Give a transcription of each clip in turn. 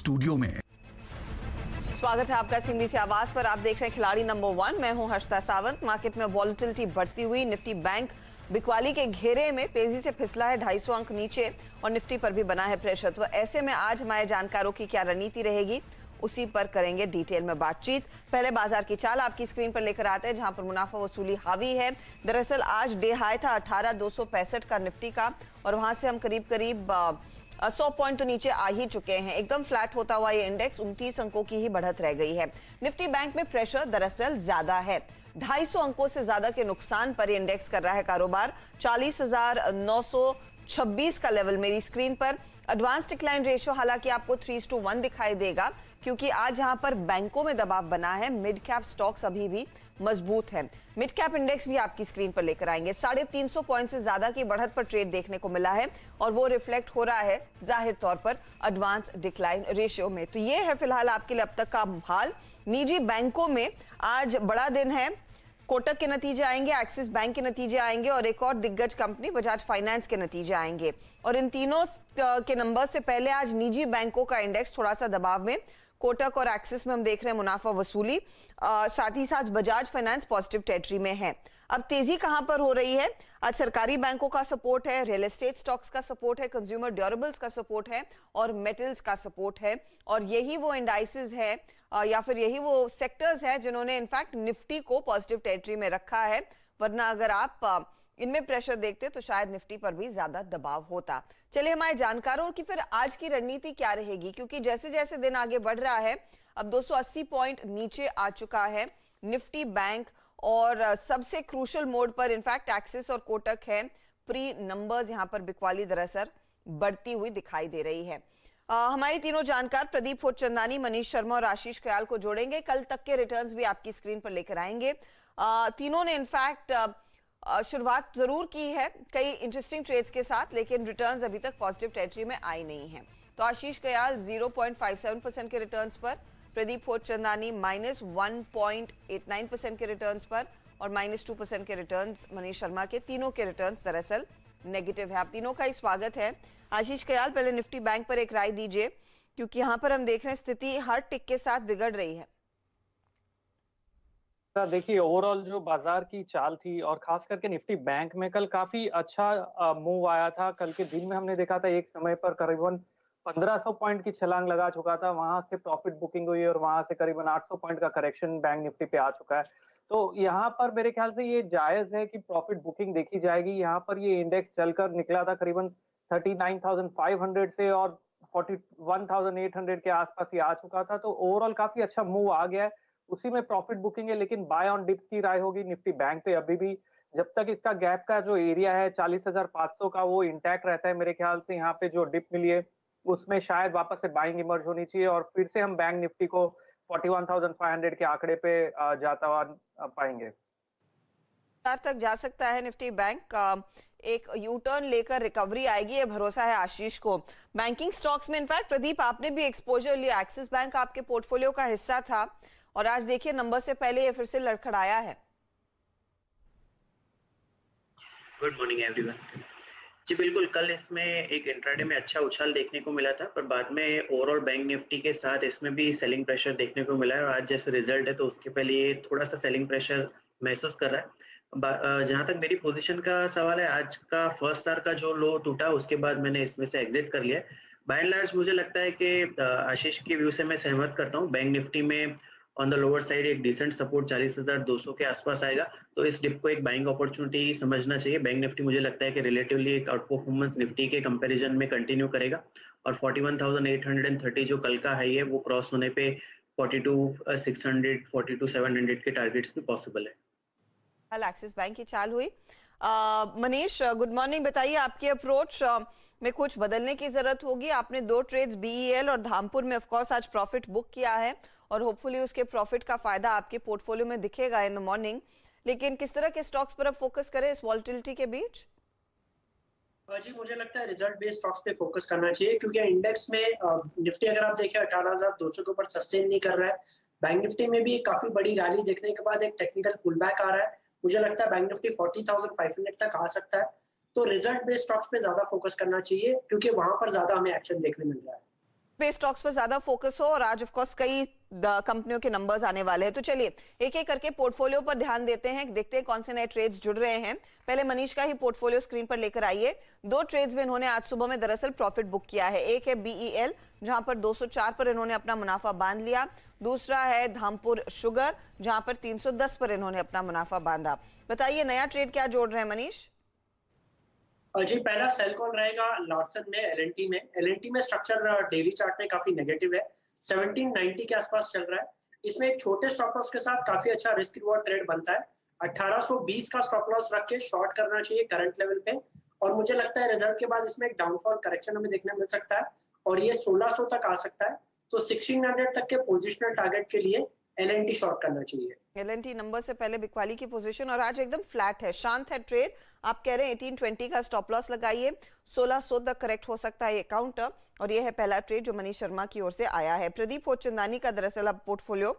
Studio में। स्वागत है आपका सीएनबीसी आवाज पर। आप देख रहे हैं खिलाड़ी नंबर 1। मैं हूं हर्षिता सावंत। मार्केट में वॉलेटिलिटी बढ़ती हुई, निफ्टी बैंक बिकवाली के घेरे में तेजी से फिसला है 250 अंक नीचे और निफ्टी पर भी बना है प्रेशर। तो ऐसे में आज हमारे जानकारों की क्या रणनीति रहेगी, उसी पर करेंगे डिटेल में बातचीत। पहले बाजार की चाल आपकी स्क्रीन पर लेकर आते हैं, जहां पर मुनाफा वसूली हावी है। दरअसल आज डे हाई था 18,265 का निफ्टी का, और वहां से हम करीब 100 पॉइंट तो नीचे आ ही चुके हैं। एकदम फ्लैट होता हुआ ये इंडेक्स 29 अंकों की ही बढ़त रह गई है। निफ्टी बैंक में प्रेशर दरअसल ज्यादा है। 250 अंकों से ज्यादा के नुकसान पर ये इंडेक्स कर रहा है कारोबार। 40,926 का लेवल मेरी स्क्रीन पर। एडवांस डिक्लाइन रेशियो हालांकि आपको 3:1 दिखाई देगा, क्योंकि आज जहां पर बैंकों में दबाव बना है, मिड कैप स्टॉक्स अभी भी मजबूत है। मिड कैप इंडेक्स भी आपकी स्क्रीन पर लेकर आएंगे। 350 पॉइंट से ज्यादा की बढ़त पर ट्रेड देखने को मिला है, और वो रिफ्लेक्ट हो रहा है जाहिर तौर पर एडवांस डिक्लाइन रेशियो में। तो ये है फिलहाल आपके लिए अब तक का हाल। निजी बैंकों में आज बड़ा दिन है। कोटक के नतीजे आएंगे, एक्सिस बैंक के नतीजे आएंगे, और एक और दिग्गज कंपनी बजाज फाइनेंस के नतीजे आएंगे। और इन तीनों के नंबर से पहले आज निजी बैंकों का इंडेक्स थोड़ा सा दबाव में। कोटक और एक्सिस में हम देख रहे हैं मुनाफा वसूली, साथ ही साथ बजाज फाइनेंस पॉजिटिव टेरिटरी में है। अब तेजी कहां पर हो रही है? आज सरकारी बैंकों का सपोर्ट है, रियल एस्टेट स्टॉक्स का सपोर्ट है, कंज्यूमर ड्यूरेबल्स का सपोर्ट है, और मेटल्स का सपोर्ट है। और यही वो इंडाइसेस है या फिर यही वो सेक्टर्स है जिन्होंने इनफैक्ट निफ्टी को पॉजिटिव टेरिटरी में रखा है। वरना अगर आप इनमें प्रेशर देखते तो शायद निफ्टी पर भी ज्यादा दबाव होता। चलिए हमारे जानकारों की फिर आज की रणनीति क्या रहेगी, क्योंकि जैसे जैसे दिन आगे बढ़ रहा है, अब 280 पॉइंट नीचे आ चुका है निफ्टी बैंक, और सबसे क्रूशल मोड पर इनफैक्ट एक्सिस और कोटक है। प्री नंबर्स यहां पर बिकवाली दरअसल बढ़ती हुई दिखाई दे रही है। हमारे तीनों जानकार प्रदीप होचंदानी, मनीष शर्मा और आशीष कयाल को जोड़ेंगे। कल तक के रिटर्न्स भी आपकी स्क्रीन पर लेकर आएंगे। तीनों ने इनफैक्ट शुरुआत जरूर की है कई इंटरेस्टिंग ट्रेड्स के साथ, लेकिन रिटर्न्स अभी तक पॉजिटिव टेरिटरी में आई नहीं है। तो आशीष कयाल 0.57% के रिटर्न्स पर, प्रदीप होचंदानी -1.89% के रिटर्न्स पर, और -2% के रिटर्न्स मनीष शर्मा के। तीनों के रिटर्न्स दरअसल नेगेटिव है। आप तीनों का ही स्वागत है। आशीष कयाल, पहले निफ्टी बैंक पर एक राय दीजिए, क्योंकि यहां पर हम देख रहे हैं स्थिति हर टिक के साथ बिगड़ रही है। देखिए, ओवरऑल जो बाजार की चाल थी, और खास करके निफ्टी बैंक में कल काफी अच्छा मूव आया था। कल के दिन में हमने देखा था एक समय पर करीबन 1500 पॉइंट की छलांग लगा चुका था, वहां से प्रॉफिट बुकिंग हुई, और वहां से करीबन 800 पॉइंट का करेक्शन बैंक निफ्टी पे आ चुका है। तो यहाँ पर मेरे ख्याल से ये जायज है कि प्रॉफिट बुकिंग देखी जाएगी। यहाँ पर ये इंडेक्स चलकर निकला था करीबन 39,500 से, और 41,800 के आसपास ही आ चुका था। तो ओवरऑल काफी अच्छा मूव आ गया है, उसी में प्रॉफिट बुकिंग है। लेकिन बाय ऑन डिप की राय होगी निफ्टी बैंक पे अभी भी, जब तक इसका गैप का जो एरिया है 40,500 का वो इंटैक्ट रहता है। मेरे ख्याल से यहाँ पे जो डिप मिली है उसमें शायद वापस से बाइंग इमर्ज होनी चाहिए, और फिर से हम बैंक निफ्टी को 41,500 के आंकड़े पे जाता हुआ पाएंगे। तक जा सकता है निफ्टी बैंक, एक यू टर्न लेकर रिकवरी आएगी, ये भरोसा है आशीष को। बैंकिंग स्टॉक्स में इनफैक्ट प्रदीप आपने भी एक्सपोजर लिया, एक्सिस बैंक आपके पोर्टफोलियो का हिस्सा था, और आज देखिए नंबर से पहले ये फिर से लड़खड़ाया है। Good morning everyone. जी बिल्कुल, कल इसमें एक इंट्राडे में अच्छा उछाल देखने को मिला था, पर बाद में ओवरऑल बैंक निफ्टी के साथ इसमें भी सेलिंग प्रेशर देखने को मिला है, और आज जैसे रिजल्ट है तो उसके पहले ये थोड़ा सा सेलिंग प्रेशर महसूस कर रहा है। जहां तक मेरी पोजीशन का सवाल है, आज का फर्स्ट आवर का जो लो टूटा उसके बाद मैंने इसमें से एग्जिट कर लिया है। बाय एंड लार्ज मुझे लगता है कि आशीष के व्यू से मैं सहमत करता हूँ। बैंक निफ्टी में ऑन द लोअर साइड एक डिसेंट सपोर्ट 40,200 के आसपास आएगा, तो इस डिप को एक बाइंग अपॉर्चुनिटी समझना चाहिए। बैंक निफ्टी मुझे लगता है कि रिलेटिवली एक आउट परफॉर्मेंस निफ्टी के कंपैरिजन में कंटिन्यू करेगा, और 41,830 जो कल का हाई है वो क्रॉस होने पे 42,600 42,700 के टारगेट्स भी पॉसिबल है। एक्सिस बैंक की चाल हुई। मनीष गुड मॉर्निंग, बताइए आपकी अप्रोच में कुछ बदलने की जरूरत होगी? आपने 2 ट्रेड्स बीईएल और धामपुर में ऑफ कोर्स आज प्रॉफिट बुक किया है, और होपफुली उसके प्रॉफिट का फायदा आपके पोर्टफोलियो में दिखेगा इन द मॉर्निंग। लेकिन किस तरह के स्टॉक्स पर अब फोकस करें इस वॉलेटिलिटी के बीच? जी मुझे लगता है रिजल्ट बेस्ड स्टॉक्स पे फोकस करना चाहिए, क्योंकि इंडेक्स में निफ्टी अगर आप देखें 18,200 के ऊपर सस्टेन नहीं कर रहा है। बैंक निफ्टी में भी काफी बड़ी रैली देखने के बाद एक टेक्निकल पुल बैक आ रहा है। मुझे लगता है बैंक निफ्टी 40,500 तक आ सकता है। तो रिजल्ट बेस्ड स्टॉक्स पे ज्यादा फोकस करना चाहिए, क्योंकि वहां पर ज्यादा हमें एक्शन देखने मिल रहा है। पे स्टॉक्स पर ज्यादा फोकस हो और आज ऑफ कोर्स कई कंपनियों के नंबर्स आने वाले हैं, तो चलिए एक एक करके पोर्टफोलियो पर ध्यान देते हैं, देखते हैं कौन से नए ट्रेड्स जुड़ रहे हैं। पहले मनीष का ही पोर्टफोलियो स्क्रीन पर लेकर आइए। दो ट्रेड्स में इन्होंने आज सुबह में दरअसल प्रॉफिट बुक किया है। एक है बीईएल, जहां पर 204 पर इन्होंने अपना मुनाफा बांध लिया। दूसरा है धामपुर शुगर, जहां पर 310 पर इन्होंने अपना मुनाफा बांधा। बताइए नया ट्रेड क्या जोड़ रहे हैं मनीष? जी, पहला सेल कॉल रहेगा लॉर्सन में एलएनटी में। एलएनटी में स्ट्रक्चर डेली चार्ट में काफी नेगेटिव है, 1790 के आसपास चल रहा है। इसमें एक छोटे स्टॉप लॉस के साथ काफी अच्छा रिस्क रिवॉर्ड ट्रेड बनता है। 1820 का स्टॉप लॉस रख के शॉर्ट करना चाहिए करंट लेवल पे, और मुझे लगता है रिजल्ट के बाद इसमें एक डाउनफॉल करेक्शन हमें देखने मिल सकता है और ये 1600 तक आ सकता है। तो 1600 तक के पोजिशनल टारगेट के लिए एलएनटी शॉर्ट करना चाहिए। एलएनटी नंबर से पहले बिकवाली की पोजीशन और आज एकदम फ्लैट है, शांत है ट्रेड। आप कह रहे हैं 1820 का स्टॉप लॉस लगाइए, 1600 तक करेक्ट हो सकता है ये काउंटर, और ये है पहला ट्रेड जो मनीष शर्मा की ओर से आया है। प्रदीप होचंदानी का दरअसल अब पोर्टफोलियो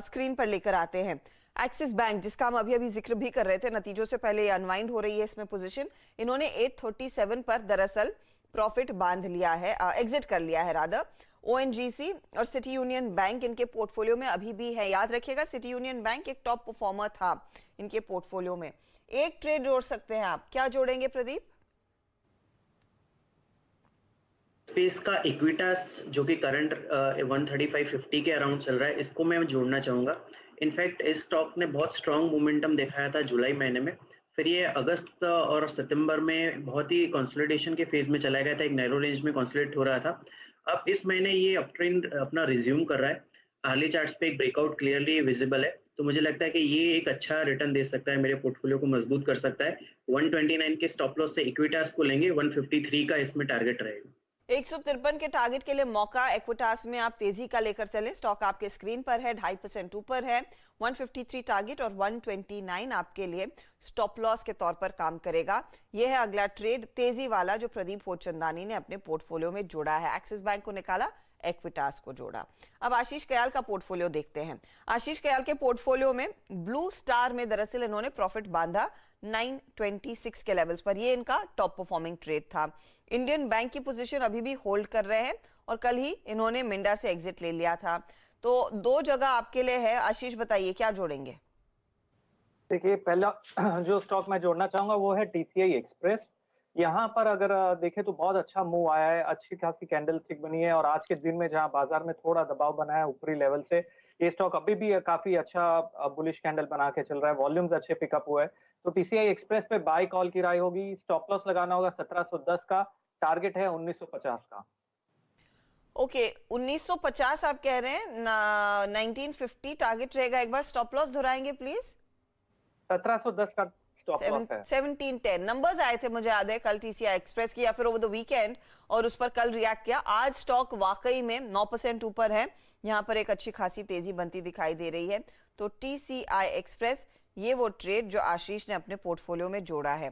स्क्रीन पर लेकर आते हैं। एक्सिस बैंक, जिसका हम अभी अभी जिक्र भी कर रहे थे, नतीजों से पहले ये अनवाइंड हो रही है इसमें पोजीशन। इन्होंने 837 पर दरअसल प्रॉफिट बांध लिया है, एग्जिट कर लिया है रादर। ओएनजीसी और सिटी यूनियन बैंक इनके पोर्टफोलियो में अभी भी है। याद रखिएगा सिटी यूनियन बैंक एक टॉप परफॉर्मर था इनके पोर्टफोलियो में। एक ट्रेड जोड़ सकते हैं आप, क्या जोड़ेंगे प्रदीप? स्पेस का इक्विटास जो कि करंट 135.50 के अराउंड चल रहा है, इसको मैं जोड़ना चाहूंगा। इनफैक्ट इस स्टॉक ने बहुत स्ट्रॉन्ग मोमेंटम दिखाया था जुलाई महीने में, फिर ये अगस्त और सितंबर में बहुत ही कंसोलिडेशन के फेज में चला गया था, एक नैरो रेंज में कंसोलिडेट हो रहा था। अब इस महीने ये अप ट्रेंड अपना रिज्यूम कर रहा है, हार्ली चार्ट्स पे एक ब्रेकआउट क्लियरली विजिबल है, तो मुझे लगता है कि ये एक अच्छा रिटर्न दे सकता है, मेरे पोर्टफोलियो को मजबूत कर सकता है। 129 के स्टॉप लॉस से इक्विटास को लेंगे, 153 का इसमें टारगेट रहेगा। 153 के टारगेट के लिए मौका इक्विटास में आप तेजी का लेकर चलें। स्टॉक आपके स्क्रीन पर है, 2.5% ऊपर है। 153 टारगेट और 129 आपके लिए स्टॉप लॉस के तौर पर काम करेगा। यह है अगला ट्रेड तेजी वाला जो प्रदीप होचंदानी ने अपने पोर्टफोलियो में जोड़ा है। एक्सिस बैंक को निकाला, इक्विटास को जोड़ा। अब आशीष कयाल का पोर्टफोलियो देखते हैं। आशीष कयाल के पोर्टफोलियो में ब्लू स्टार में दरअसल इन्होंने प्रॉफिट बांधा 926 के लेवल्स पर। ये इनका टॉप परफॉर्मिंग ट्रेड था। इंडियन बैंक की पोजीशन अभी भी होल्ड कर रहे हैं और कल ही इन्होंने मिंडा से एग्जिट ले लिया था। तो दो जगह आपके लिए है, आशीष बताइए क्या जोड़ेंगे? देखिए, पहला जो स्टॉक मैं जोड़ना चाहूंगा वो है टीसीआई एक्सप्रेस। यहाँ पर अगर देखें तो बहुत अच्छा मूव आया है, अच्छी खासी कैंडल स्टिक बनी है, और आज के दिन में जहाँ बाजार में थोड़ा दबाव बना है ऊपरी लेवल से, ये स्टॉक अभी भी काफी अच्छा बुलिश कैंडल बना के चल रहा है, वॉल्यूम्स अच्छे पिकअप हुए हैं। तो टीसीआई एक्सप्रेस पे बाय कॉल की राय होगी। स्टॉप लॉस लगाना होगा 1710 का, टारगेट है 1950 का। ओके, 1950 आप कह रहे हैं, 1950 टारगेट रहेगा। एक बार स्टॉप लॉस दोहराएंगे प्लीज। 1710 का स्टॉप लॉस है। 1710 नंबर्स आए थे मुझे याद है कल टीसीआई एक्सप्रेस की, या फिर ओवर द वीकेंड, और उस पर कल रिएक्ट किया। आज स्टॉक वाकई में 9% ऊपर है, यहाँ पर एक अच्छी खासी तेजी बनती दिखाई दे रही है। तो टीसीआई एक्सप्रेस ये वो ट्रेड जो आशीष ने अपने पोर्टफोलियो में जोड़ा है।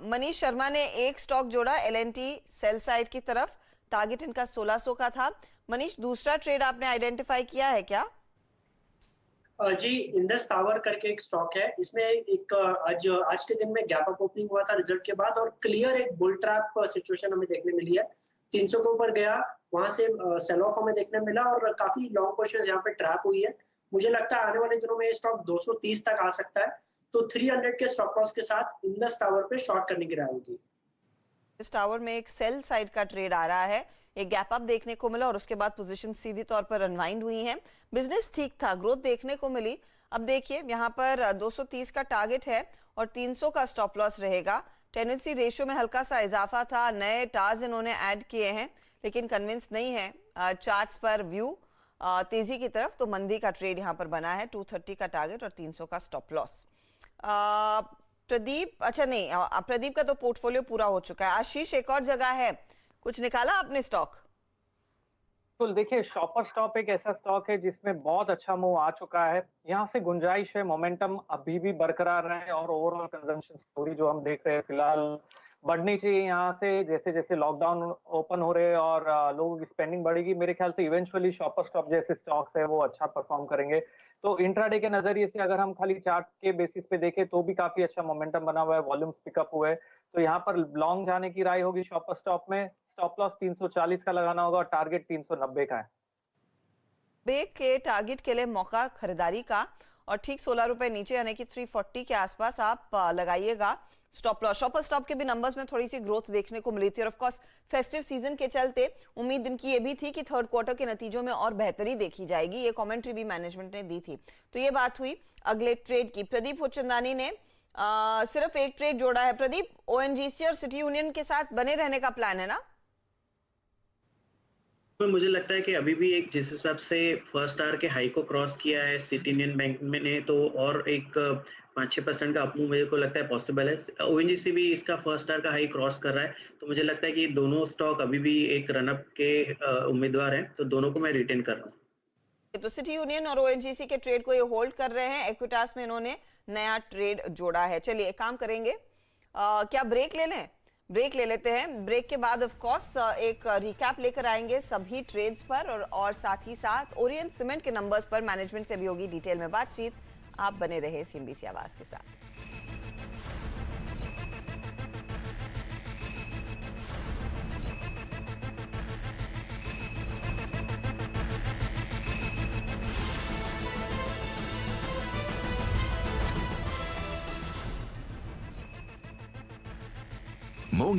मनीष शर्मा ने एक स्टॉक जोड़ा एलएनटी सेल साइड की तरफ, टारगेट इनका 1600 का था। मनीष, दूसरा ट्रेड आपने आइडेंटिफाई किया है क्या? जी, इंडस टावर करके एक स्टॉक है। इसमें एक आज के दिन में गैप अप ओपनिंग हुआ था रिजल्ट के बाद, और क्लियर एक बुल ट्रैप सिचुएशन हमें देखने मिली है। 300 के ऊपर गया, वहां से सेल ऑफ हमें देखने मिला और काफी लॉन्ग पोजीशंस यहाँ पे ट्रैप हुई है। मुझे लगता है आने वाले दिनों में ये स्टॉक 230 तक आ सकता है, तो 300 के स्टॉप लॉस के साथ इंडस टावर पे शॉर्ट करने की राय होगी। इस टावर में एक सेल साइड का ट्रेड आ रहा है, एक गैप अप देखने को मिला और उसके बाद पोजीशन सीधी तौर पर अनवाइंड हुई है। बिजनेस ठीक था, ग्रोथ देखने को मिली। अब देखिए यहाँ पर 230 का टारगेट है और 300 का स्टॉप लॉस रहेगा। टेंडेंसी रेशियो में हल्का सा इजाफा था, नए टार्स इन्होंने ऐड किए हैं, लेकिन कन्विंस नहीं है चार्ट्स पर व्यू तेजी की तरफ। तो मंदी का ट्रेड यहाँ पर बना है, 230 का टारगेट और 300 का स्टॉप लॉस। प्रदीप, अच्छा नहीं, प्रदीप का तो पोर्टफोलियो पूरा हो चुका है। आशीष, एक और जगह है, कुछ निकाला आपने स्टॉक? तो देखिए, शॉपर स्टॉप एक ऐसा स्टॉक है जिसमें बहुत अच्छा मूव आ चुका है। यहाँ से गुंजाइश है, मोमेंटम अभी भी बरकरार है, और ओवरऑल कंजम्पशन स्टोरी जो हम देख रहे हैं फिलहाल बढ़नी चाहिए यहाँ से। जैसे जैसे लॉकडाउन ओपन हो रहे हैं और लोगों की स्पेंडिंग बढ़ेगी, मेरे ख्याल से इवेंचुअली शॉपर स्टॉप जैसे स्टॉक्स है वो अच्छा परफॉर्म करेंगे। तो इंट्राडे के नजरिए से अगर हम खाली चार्ट के बेसिस पे देखें तो भी काफी अच्छा मोमेंटम बना हुआ है, वॉल्यूम्स पिकअप हुए। तो यहाँ पर लॉन्ग जाने की राय होगी शॉपर स्टॉप में। स्टॉप लॉस 340 का लगाना होगा और टारगेट 390 का है। ब्रेक के टारगेट के लिए मौका खरीदारी का और ठीक 16 रुपए नीचे यानी कि 340 के आसपास आप लगाइएगा स्टॉप लॉस। शॉपर स्टॉप के भी नंबर्स में थोड़ी सी ग्रोथ देखने को मिली थी और ऑफ कोर्स फेस्टिव सीजन के चलते उम्मीद इनकी ये भी थी कि थर्ड क्वार्टर के नतीजों में और बेहतरी देखी जाएगी। ये कमेंट्री भी मैनेजमेंट ने दी थी। तो ये बात हुई अगले ट्रेड की। प्रदीप हुचंदानी ने सिर्फ एक ट्रेड जोड़ा है। प्रदीप, ओएनजीसी और सिटी यूनियन के साथ बने रहने का प्लान है ना? तो मुझे लगता है कि अभी भी एक जिस हिसाब से फर्स्ट आवर के हाई को क्रॉस किया है सिटी यूनियन बैंक में ने, तो और एक 5-6% का अपमूव मेरे को लगता है पॉसिबल है। ओएनजीसी भी इसका फर्स्ट आवर का हाई क्रॉस कर रहा है, तो मुझे लगता है कि दोनों स्टॉक अभी भी एक रनअप के उम्मीदवार हैं, तो दोनों को मैं रिटेन कर रहा हूँ। तो सिटी यूनियन और ओएनजीसी के ट्रेड को ये होल्ड कर रहे हैं। इक्विटास में इन्होंने नया ट्रेड जोड़ा है। चलिए काम करेंगे, क्या ब्रेक ले लें? ब्रेक ले लेते हैं। ब्रेक के बाद ऑफ कोर्स एक रिकैप लेकर आएंगे सभी ट्रेड्स पर और साथ ही साथ ओरिएंट सीमेंट के नंबर्स पर मैनेजमेंट से भी होगी डिटेल में बातचीत। आप बने रहे CNBC आवाज के साथ।